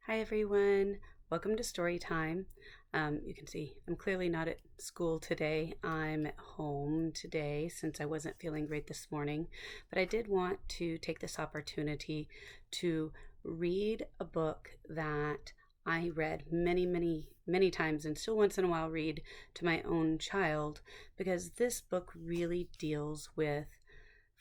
Hi everyone, welcome to story time. You can see I'm clearly not at school today. I'm at home today since I wasn't feeling great this morning, but I did want to take this opportunity to read a book that I read many times and still once in a while read to my own child because this book really deals with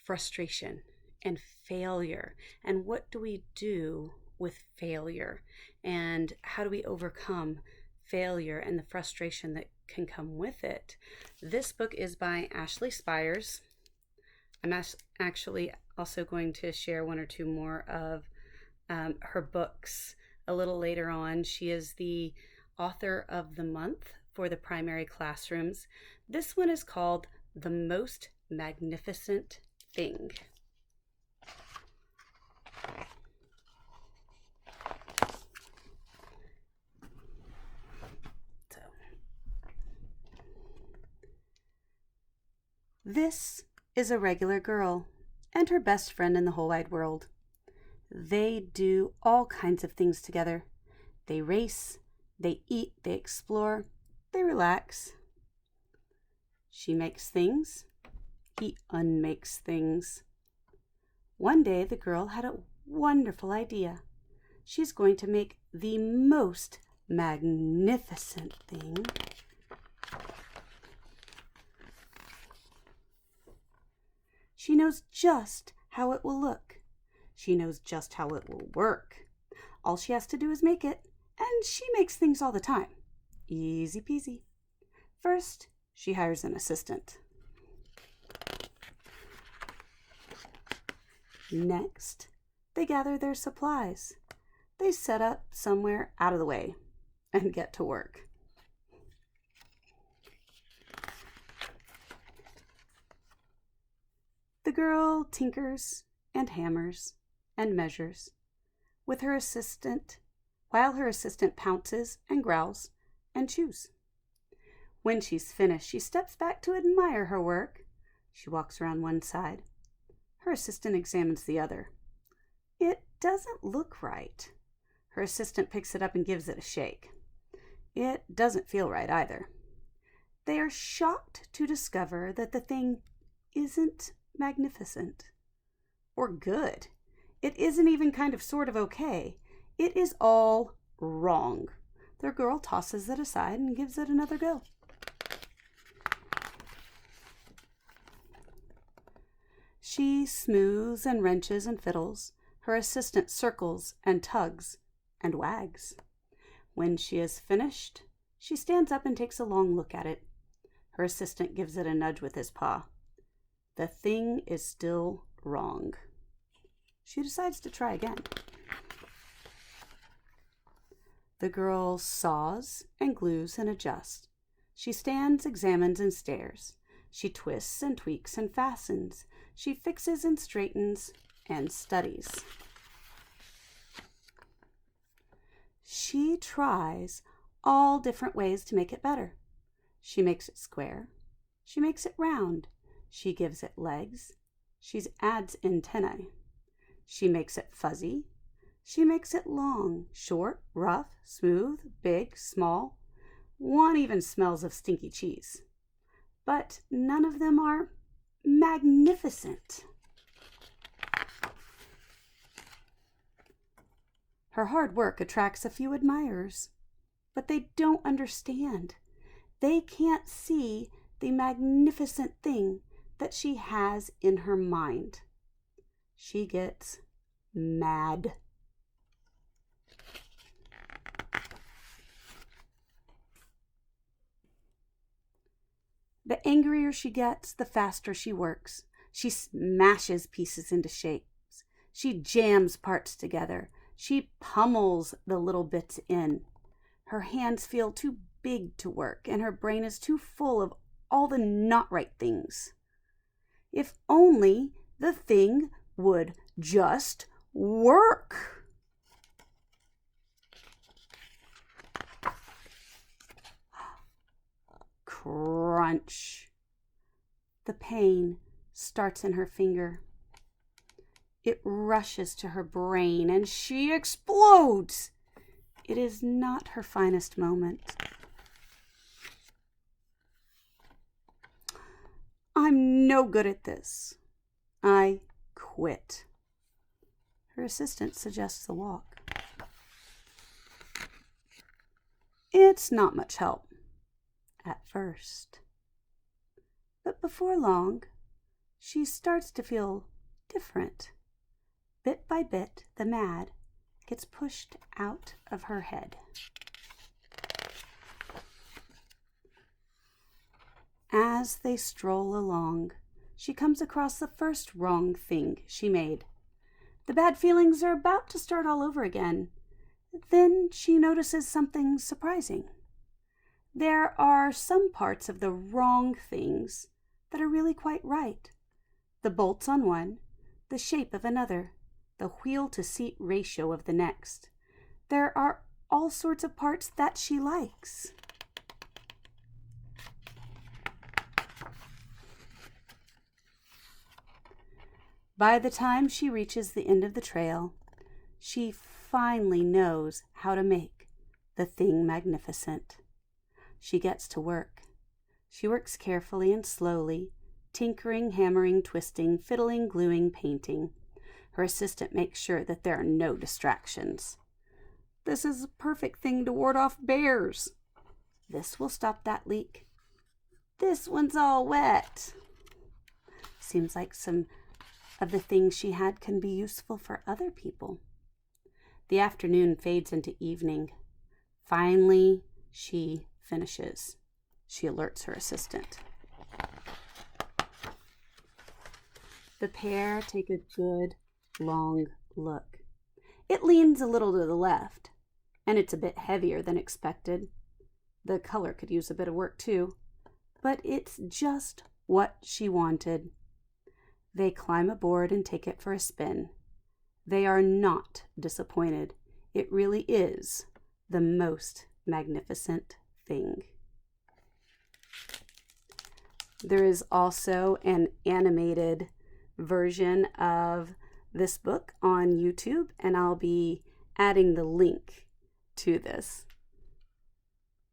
frustration and failure and what do we do with failure and how do we overcome failure and the frustration that can come with it. This book is by Ashley Spires. I'm actually also going to share one or two more of her books a little later on. She is the author of the month for the primary classrooms. This one is called The Most Magnificent Thing. This is a regular girl and her best friend in the whole wide world. They do all kinds of things together. They race, they eat, they explore, they relax. She makes things, he unmakes things. One day the girl had a wonderful idea. She's going to make the most magnificent thing. She knows just how it will look. She knows just how it will work. All she has to do is make it, and she makes things all the time. Easy peasy. First, she hires an assistant. Next, they gather their supplies. They set up somewhere out of the way and get to work. The girl tinkers and hammers and measures with her assistant while her assistant pounces and growls and chews. When she's finished, she steps back to admire her work. She walks around one side. Her assistant examines the other. It doesn't look right. Her assistant picks it up and gives it a shake. It doesn't feel right either. They are shocked to discover that the thing isn't magnificent or good. It isn't even kind of sort of okay. It is all wrong. Their girl tosses it aside and gives it another go. She smooths and wrenches and fiddles. Her assistant circles and tugs and wags. When she is finished, she stands up and takes a long look at it. Her assistant gives it a nudge with his paw. The thing is still wrong. She decides to try again. The girl saws and glues and adjusts. She stands, examines, and stares. She twists and tweaks and fastens. She fixes and straightens and studies. She tries all different ways to make it better. She makes it square. She makes it round. She gives it legs. She adds antennae. She makes it fuzzy. She makes it long, short, rough, smooth, big, small. One even smells of stinky cheese. But none of them are magnificent. Her hard work attracts a few admirers, but they don't understand. They can't see the magnificent thing that she has in her mind. She gets mad. The angrier she gets, the faster she works. She smashes pieces into shapes. She jams parts together. She pummels the little bits in. Her hands feel too big to work, and her brain is too full of all the not right things. If only the thing would just work. Crunch. The pain starts in her finger. It rushes to her brain and she explodes. It is not her finest moment. I'm no good at this. I quit. Her assistant suggests a walk. It's not much help at first. But before long, she starts to feel different. Bit by bit, the mad gets pushed out of her head. As they stroll along, she comes across the first wrong thing she made. The bad feelings are about to start all over again. Then she notices something surprising. There are some parts of the wrong things that are really quite right. The bolts on one, the shape of another, the wheel-to-seat ratio of the next. There are all sorts of parts that she likes. By the time she reaches the end of the trail, she finally knows how to make the thing magnificent. She gets to work. She works carefully and slowly, tinkering, hammering, twisting, fiddling, gluing, painting. Her assistant makes sure that there are no distractions. This is a perfect thing to ward off bears. This will stop that leak. This one's all wet. Seems like some of the things she had can be useful for other people. The afternoon fades into evening. Finally, she finishes. She alerts her assistant. The pair take a good, long look. It leans a little to the left, and it's a bit heavier than expected. The color could use a bit of work too, but it's just what she wanted. They climb aboard and take it for a spin. They are not disappointed. It really is the most magnificent thing. There is also an animated version of this book on YouTube, and I'll be adding the link to this.